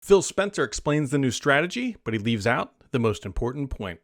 Phil Spencer explains the new strategy, but he leaves out the most important point.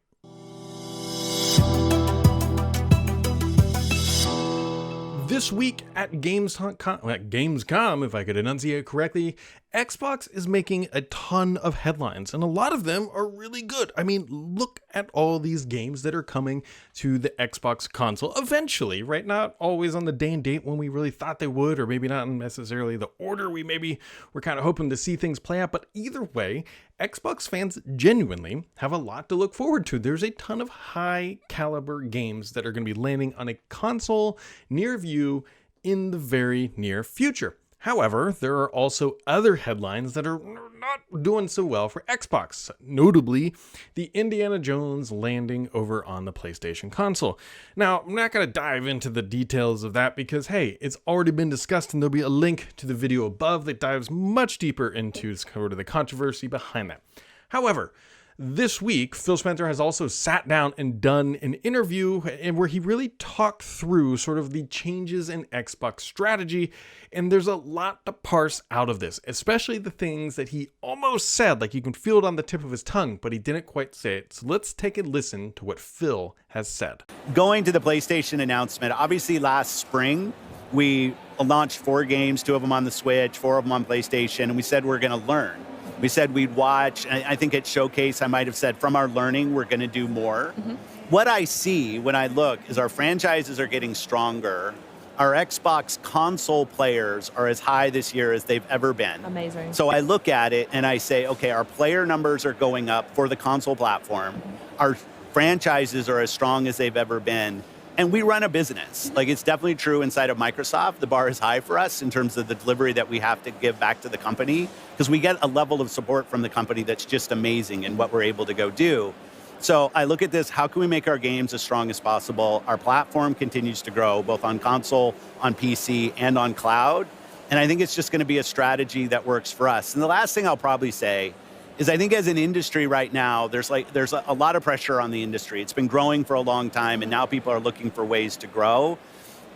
This week at Gamescom, if I could enunciate correctly, Xbox is making a ton of headlines, and a lot of them are really good. I mean, look at all these games that are coming to the Xbox console eventually, right? Not always on the day and date when we really thought they would, or maybe not necessarily the order we maybe were kind of hoping to see things play out, but either way, Xbox fans genuinely have a lot to look forward to. There's a ton of high caliber games that are going to be landing on a console near you in the very near future. However, there are also other headlines that are not doing so well for Xbox, notably the Indiana Jones landing over on the PlayStation console. Now, I'm not going to dive into the details of that because, hey, it's already been discussed, and there'll be a link to the video above that dives much deeper into sort of the controversy behind that. However, this week, Phil Spencer has also sat down and done an interview where he really talked through sort of the changes in Xbox strategy, and there's a lot to parse out of this, especially the things that he almost said, like you can feel it on the tip of his tongue, but he didn't quite say it. So let's take a listen to what Phil has said. Going to the PlayStation announcement, obviously last spring, we launched 4 games, 2 of them on the Switch, 4 of them on PlayStation, and we said we're going to learn. We said we'd watch. I think at Showcase, I might have said, from our learning, we're going to do more. Mm-hmm. What I see when I look is our franchises are getting stronger. Our Xbox console players are as high this year as they've ever been. Amazing. So I look at it and I say, okay, our player numbers are going up for the console platform. Mm-hmm. Our franchises are as strong as they've ever been. And we run a business. Like, it's definitely true inside of Microsoft. The bar is high for us in terms of the delivery that we have to give back to the company, because we get a level of support from the company that's just amazing in what we're able to go do. So I look at this, how can we make our games as strong as possible? Our platform continues to grow, both on console, on PC, and on cloud. And I think it's just going to be a strategy that works for us. And the last thing I'll probably say is I think as an industry right now, there's a lot of pressure on the industry. It's been growing for a long time, and now people are looking for ways to grow.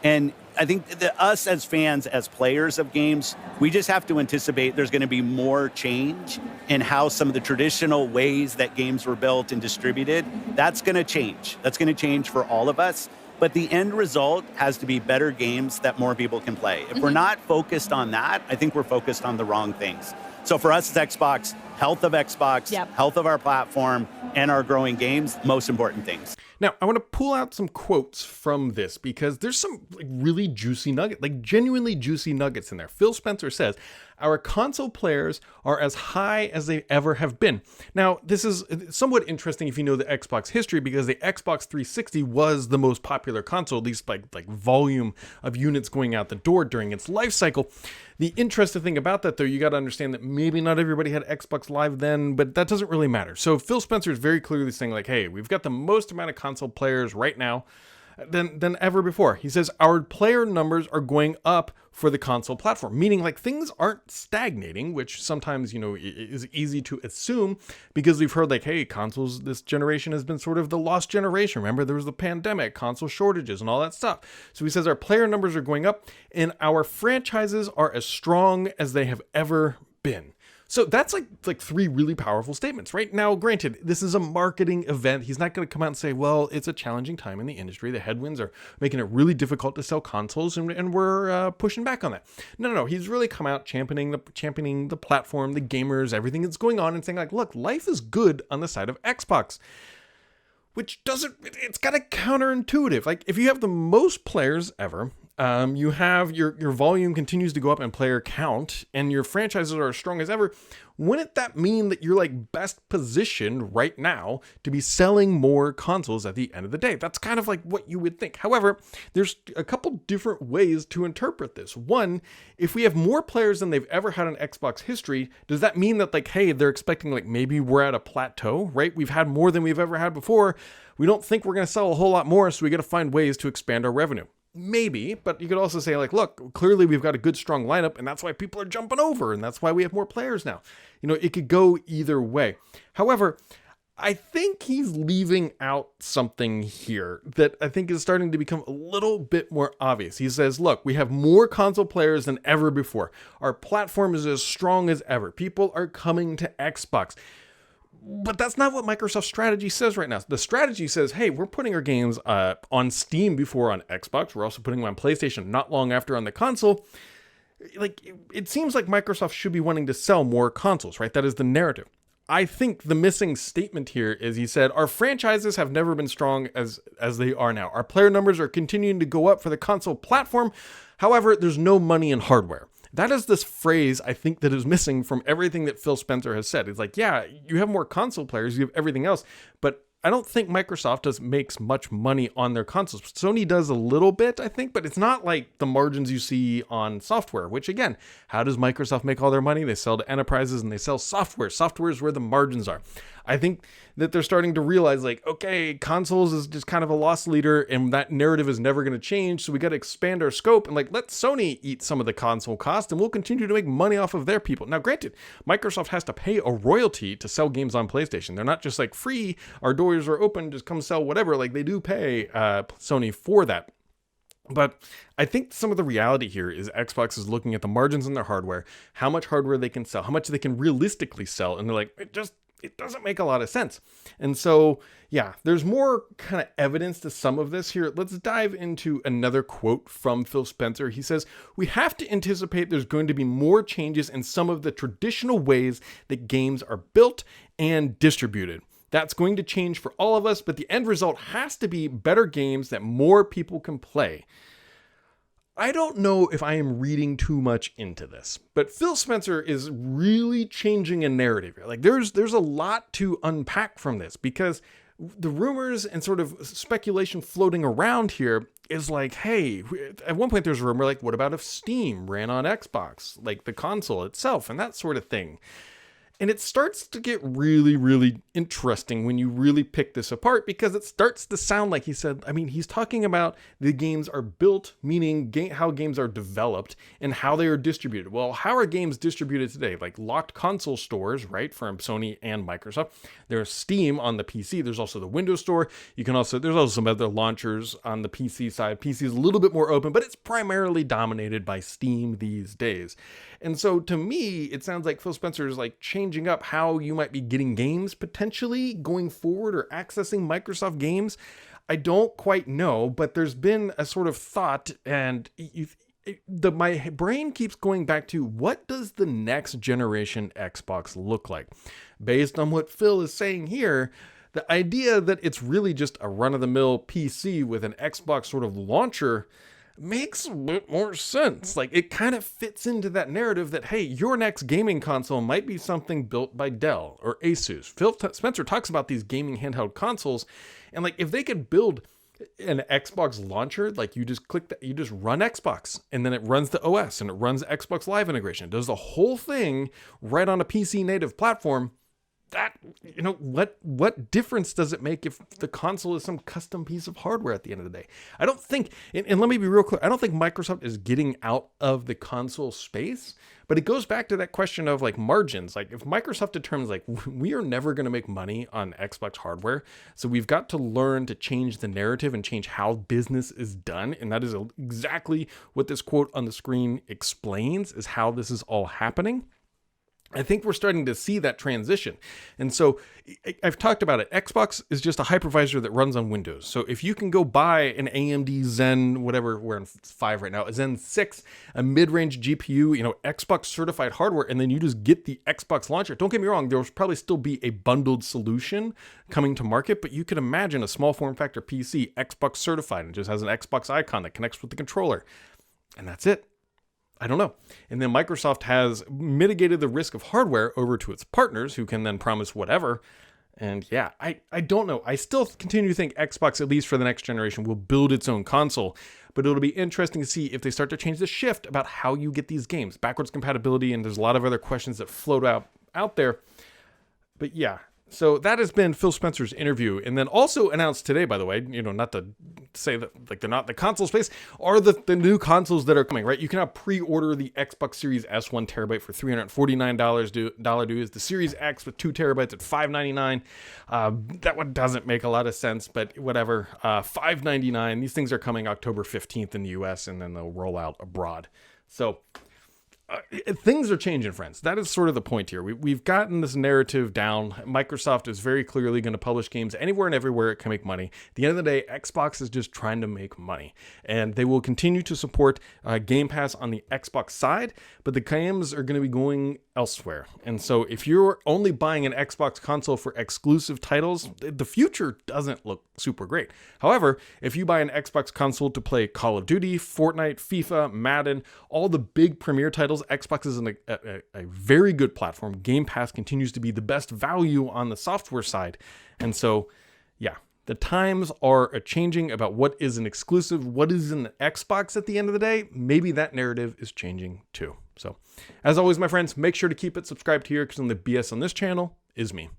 And I think that us as fans, as players of games, we just have to anticipate there's going to be more change in how some of the traditional ways that games were built and distributed. That's going to change. That's going to change for all of us. But the end result has to be better games that more people can play. If we're not focused on that, I think we're focused on the wrong things. So for us as Xbox, health of Xbox, health of our platform, and our growing games, most important things. Now, I want to pull out some quotes from this because there's some really juicy nuggets, like genuinely juicy nuggets in there. Phil Spencer says, our console players are as high as they ever have been. Now, this is somewhat interesting if you know the Xbox history, because the Xbox 360 was the most popular console, at least like volume of units going out the door during its life cycle. The interesting thing about that, though, you got to understand that maybe not everybody had Xbox Live then, but that doesn't really matter. So Phil Spencer is very clearly saying, like, hey, we've got the most amount of console players right now than ever before. He says our player numbers are going up for the console platform, meaning like things aren't stagnating, which sometimes, is easy to assume because we've heard like, hey, consoles this generation has been sort of the lost generation. Remember, there was the pandemic, console shortages and all that stuff. So he says our player numbers are going up and our franchises are as strong as they have ever been. So that's like 3 really powerful statements, right? Now, granted, this is a marketing event. He's not going to come out and say, well, it's a challenging time in the industry. The headwinds are making it really difficult to sell consoles, and we're pushing back on that. No. He's really come out championing the platform, the gamers, everything that's going on, and saying like, look, life is good on the side of Xbox. Which it's kind of counterintuitive. Like, if you have the most players ever, you have your volume continues to go up in player count, and your franchises are as strong as ever. Wouldn't that mean that you're like best positioned right now to be selling more consoles at the end of the day? That's kind of like what you would think. However, there's a couple different ways to interpret this. One, if we have more players than they've ever had in Xbox history, does that mean that like, hey, they're expecting like maybe we're at a plateau, right? We've had more than we've ever had before. We don't think we're going to sell a whole lot more, so we got to find ways to expand our revenue. Maybe, but you could also say like, look, clearly we've got a good, strong lineup, and that's why people are jumping over, and that's why we have more players now. It could go either way. However, I think he's leaving out something here that I think is starting to become a little bit more obvious. He says, look, we have more console players than ever before. Our platform is as strong as ever. People are coming to Xbox. But that's not what Microsoft's strategy says right now. The strategy says, hey, we're putting our games on Steam before on Xbox. We're also putting them on PlayStation not long after on the console. Like, it seems like Microsoft should be wanting to sell more consoles, right? That is the narrative. I think the missing statement here is he said, our franchises have never been strong as they are now. Our player numbers are continuing to go up for the console platform. However, there's no money in hardware. That is this phrase I think that is missing from everything that Phil Spencer has said. It's like, yeah, you have more console players, you have everything else, but I don't think Microsoft makes much money on their consoles. Sony does a little bit, I think, but it's not like the margins you see on software, which again, how does Microsoft make all their money? They sell to enterprises and they sell software. Software is where the margins are. I think that they're starting to realize like, okay, consoles is just kind of a loss leader and that narrative is never going to change. So we got to expand our scope and like, let Sony eat some of the console cost and we'll continue to make money off of their people. Now, granted, Microsoft has to pay a royalty to sell games on PlayStation. They're not just like free, our doors are open, just come sell whatever. Like they do pay Sony for that. But I think some of the reality here is Xbox is looking at the margins in their hardware, how much hardware they can sell, how much they can realistically sell. And they're like, it doesn't make a lot of sense. And so, yeah, there's more kind of evidence to some of this here. Let's dive into another quote from Phil Spencer. He says, we have to anticipate there's going to be more changes in some of the traditional ways that games are built and distributed. That's going to change for all of us, but the end result has to be better games that more people can play. I don't know if I am reading too much into this, but Phil Spencer is really changing a narrative here. Like there's a lot to unpack from this because the rumors and sort of speculation floating around here is like, hey, at one point there's a rumor like, what about if Steam ran on Xbox, like the console itself and that sort of thing. And it starts to get really, really interesting when you really pick this apart because it starts to sound like he said, I mean, he's talking about the games are built, meaning how games are developed and how they are distributed. Well, how are games distributed today? Like locked console stores, right, from Sony and Microsoft. There's Steam on the PC. There's also the Windows Store. There's also some other launchers on the PC side. PC is a little bit more open, but it's primarily dominated by Steam these days. And so to me, it sounds like Phil Spencer is like changing up how you might be getting games potentially going forward or accessing Microsoft games. I don't quite know, but there's been a sort of thought and my brain keeps going back to what does the next generation Xbox look like? Based on what Phil is saying here, the idea that it's really just a run-of-the-mill PC with an Xbox sort of launcher makes a bit more sense. Like it kind of fits into that narrative that, hey, your next gaming console might be something built by Dell or Asus. Phil Spencer talks about these gaming handheld consoles and like if they could build an Xbox launcher, like you just click that, you just run Xbox and then it runs the OS and it runs Xbox Live integration. It does the whole thing right on a PC native platform. That, you know, what difference does it make if the console is some custom piece of hardware at the end of the day? I don't think, and let me be real clear, I don't think Microsoft is getting out of the console space, but it goes back to that question of like margins. Like if Microsoft determines like we are never going to make money on Xbox hardware, so we've got to learn to change the narrative and change how business is done. And that is exactly what this quote on the screen explains, is how this is all happening. I think we're starting to see that transition. And so I've talked about it. Xbox is just a hypervisor that runs on Windows. So if you can go buy an AMD Zen, whatever, we're in 5 right now, a Zen 6, a mid-range GPU, you know, Xbox certified hardware, and then you just get the Xbox launcher. Don't get me wrong, there will probably still be a bundled solution coming to market, but you could imagine a small form factor PC, Xbox certified, and just has an Xbox icon that connects with the controller. And that's it. I don't know. And then Microsoft has mitigated the risk of hardware over to its partners who can then promise whatever. And yeah, I don't know. I still continue to think Xbox, at least for the next generation, will build its own console. But it'll be interesting to see if they start to change the shift about how you get these games. Backwards compatibility, and there's a lot of other questions that float out there. But yeah, So that has been Phil Spencer's interview, and then also announced today, by the way, not to say that like they're not the console space, are the new consoles that are coming, right? You can now pre-order the Xbox Series S 1 terabyte for $349 dues, the Series X with 2 terabytes at $599. That one doesn't make a lot of sense, but whatever. $599. These things are coming October 15th in the US, and then they'll roll out abroad. So things are changing, friends. That is sort of the point here. We've gotten this narrative down. Microsoft is very clearly going to publish games anywhere and everywhere it can make money. At the end of the day, Xbox is just trying to make money. And they will continue to support Game Pass on the Xbox side, but the games are going to be going elsewhere. And so if you're only buying an Xbox console for exclusive titles, the future doesn't look super great. However, if you buy an Xbox console to play Call of Duty, Fortnite, FIFA, Madden, all the big premier titles, Xbox is a very good platform. Game Pass continues to be the best value on the software side. And so, yeah, the times are changing about what is an exclusive, what is an Xbox at the end of the day. Maybe that narrative is changing too. So, as always, my friends, make sure to keep it subscribed here because the BS on this channel is me.